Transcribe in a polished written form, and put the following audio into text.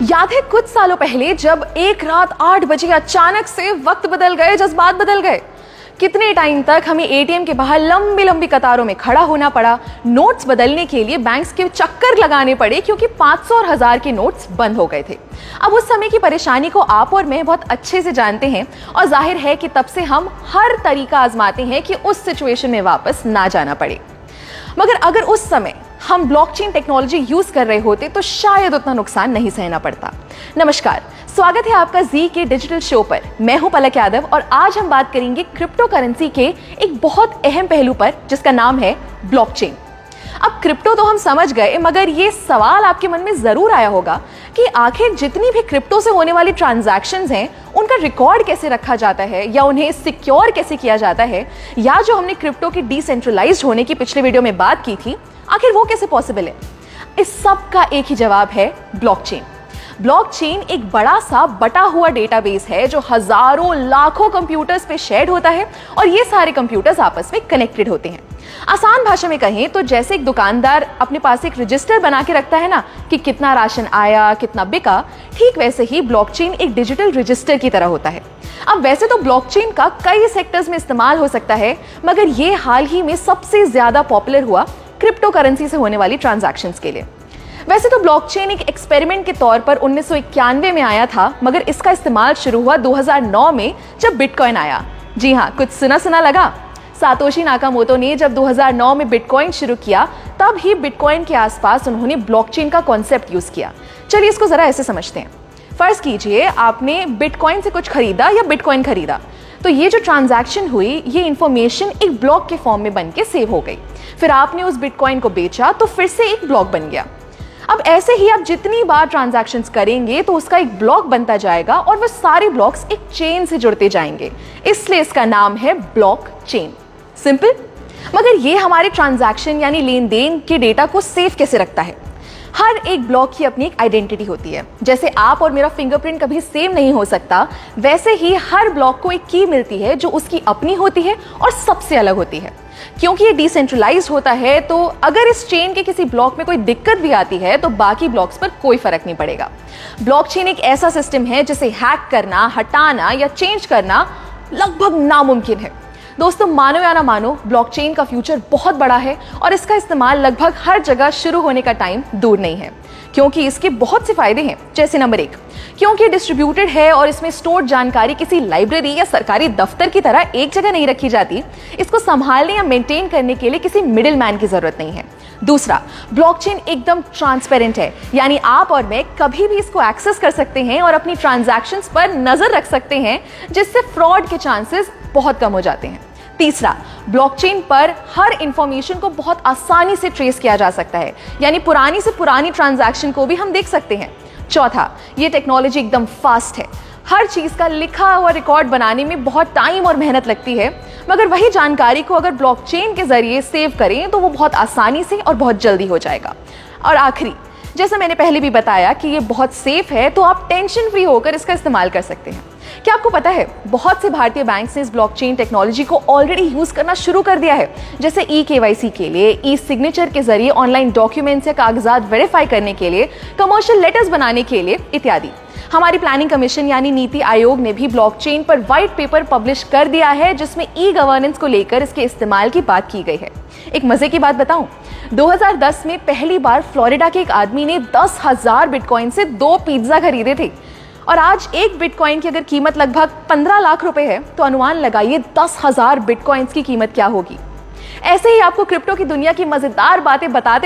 याद है कुछ सालों पहले जब एक रात 8 बजे अचानक से वक्त बदल गए, जज्बात बदल गए। कितने टाइम तक हमें एटीएम के बाहर लंबी लंबी कतारों में खड़ा होना पड़ा, नोट्स बदलने के लिए बैंक्स के चक्कर लगाने पड़े क्योंकि 500 और 1000 के नोट्स बंद हो गए थे। अब उस समय की परेशानी को आप और मैं बहुत अच्छे से जानते हैं और जाहिर है कि तब से हम हर तरीका आजमाते हैं कि उस सिचुएशन में वापस ना जाना पड़े। मगर अगर उस समय हम ब्लॉकचेन टेक्नोलॉजी यूज कर रहे होते तो शायद उतना नुकसान नहीं सहना पड़ता। नमस्कार, स्वागत है आपका जी के डिजिटल शो पर। मैं हूं पलक यादव और आज हम बात करेंगे क्रिप्टो करेंसी के एक बहुत अहम पहलू पर जिसका नाम है ब्लॉकचेन। अब क्रिप्टो तो हम समझ गए, मगर ये सवाल आपके मन में जरूर आया होगा कि आखिर जितनी भी क्रिप्टो से होने वाली ट्रांजैक्शंस हैं उनका रिकॉर्ड कैसे रखा जाता है या उन्हें सिक्योर कैसे किया जाता है, या जो हमने क्रिप्टो के डिसेंट्रलाइज्ड होने की पिछले वीडियो में बात की थी, आखिर वो कैसे पॉसिबल है। इस सब का एक ही जवाब है ब्लॉकचेन। ब्लॉकचेन एक बड़ा सा बटा हुआ डेटाबेस है जो हजारों लाखों कंप्यूटर्स पे शेयर्ड होता है और ये सारे कंप्यूटर्स आपस में कनेक्टेड होते हैं। आसान भाषा में कहें तो जैसे एक दुकानदार अपने पास एक रजिस्टर बना के रखता है ना कि कितना राशन आया, कितना बिका, ठीक वैसे ही ब्लॉकचेन एक डिजिटल रजिस्टर की तरह होता है। अब वैसे तो ब्लॉकचेन का कई सेक्टर्स में इस्तेमाल हो सकता है, मगर ये हाल ही में सबसे ज्यादा पॉपुलर हुआ क्रिप्टो करेंसी से होने वाली ट्रांजैक्शंस के लिए। वैसे तो ब्लॉकचेन एक एक्सपेरिमेंट के तौर पर 1991 में आया था, मगर इसका इस्तेमाल शुरू हुआ 2009 में जब बिटकॉइन आया। जी हाँ, कुछ सुना सुना लगा। सातोशी नाकामोटो ने जब 2009 में बिटकॉइन शुरू किया, तब ही बिटकॉइन के आसपास उन्होंने ब्लॉकचेन का कॉन्सेप्ट यूज किया। चलिए इसको जरा ऐसे समझते हैं। फर्ज कीजिए आपने बिटकॉइन से कुछ खरीदा या बिटकॉइन खरीदा, तो ये जो ट्रांजैक्शन हुई, ये इंफॉर्मेशन एक ब्लॉक के फॉर्म में बन के सेव हो गई। फिर आपने उस बिटकॉइन को बेचा तो फिर से एक ब्लॉक बन गया। अब ऐसे ही आप जितनी बार ट्रांजैक्शंस करेंगे तो उसका एक ब्लॉक बनता जाएगा और वो सारे ब्लॉक्स एक चेन से जुड़ते जाएंगे, इसलिए इसका नाम है ब्लॉकचेन। सिंपल। मगर ये हमारे ट्रांजैक्शन यानी लेन देन के डेटा को सेव कैसे रखता है? हर एक ब्लॉक की अपनी एक आइडेंटिटी होती है। जैसे आप और मेरा फिंगरप्रिंट कभी सेम नहीं हो सकता, वैसे ही हर ब्लॉक को एक की मिलती है जो उसकी अपनी होती है और सबसे अलग होती है। क्योंकि ये डिसेंट्रलाइज्ड होता है, तो अगर इस चेन के किसी ब्लॉक में कोई दिक्कत भी आती है तो बाकी ब्लॉक्स पर कोई फर्क नहीं पड़ेगा। ब्लॉकचेन एक ऐसा सिस्टम है जिसे हैक करना, हटाना या चेंज करना लगभग नामुमकिन है। दोस्तों, मानो या ना मानो, ब्लॉकचेन का फ्यूचर बहुत बड़ा है और इसका इस्तेमाल लगभग हर जगह शुरू होने का टाइम दूर नहीं है, क्योंकि इसके बहुत से फायदे हैं। जैसे नंबर 1, क्योंकि डिस्ट्रीब्यूटेड है और इसमें स्टोर्ड जानकारी किसी लाइब्रेरी या सरकारी दफ्तर की तरह एक जगह नहीं रखी जाती। इसको संभालने या मेंटेन करने के लिए किसी मिडिल मैन की जरूरत नहीं है। दूसरा, ब्लॉकचेन एकदम ट्रांसपेरेंट है, यानी आप और मैं कभी भी इसको एक्सेस कर सकते हैं और अपनी ट्रांजैक्शंस पर नजर रख सकते हैं, जिससे फ्रॉड के चांसेस बहुत कम हो जाते हैं। तीसरा, ब्लॉकचेन पर हर इंफॉर्मेशन को बहुत आसानी से ट्रेस किया जा सकता है, यानी पुरानी से पुरानी ट्रांजैक्शन को भी हम देख सकते हैं। चौथा, ये टेक्नोलॉजी एकदम फास्ट है। हर चीज का लिखा हुआ रिकॉर्ड बनाने में बहुत टाइम और मेहनत लगती है, मगर वही जानकारी को अगर ब्लॉकचेन के जरिए सेव करें तो वो बहुत आसानी से और बहुत जल्दी हो जाएगा। और आखिरी, जैसा मैंने पहले भी बताया कि ये बहुत सेफ है, तो आप टेंशन फ्री होकर इसका इस्तेमाल कर सकते हैं। क्या आपको पता है, बहुत से भारतीय बैंक्स ने इस ब्लॉकचेन टेक्नोलॉजी को ऑलरेडी यूज करना शुरू कर दिया है, जैसे ई-केवाईसी के लिए, ई सिग्नेचर के जरिए ऑनलाइन डॉक्यूमेंट्स या कागजात वेरीफाई करने के लिए, कमर्शियल लेटर्स बनाने के लिए इत्यादि। हमारी प्लानिंग कमीशन यानी नीति आयोग ने भी ब्लॉकचेन पर व्हाइट पेपर पब्लिश कर दिया है, जिसमें ई गवर्नेंस को लेकर इसके इस्तेमाल की बात की गई है। एक मजे की बात बताऊं, 2010 में पहली बार फ्लोरिडा के एक आदमी ने 10,000 बिटकॉइन से 2 पिज्जा खरीदे थे, और आज एक बिटकॉइन की अगर कीमत लगभग 15 लाख रुपए है, तो अनुमान लगाइए 10,000 बिटकॉइंस की कीमत क्या होगी। ऐसे ही आपको क्रिप्टो की दुनिया की मजेदार बातें बताते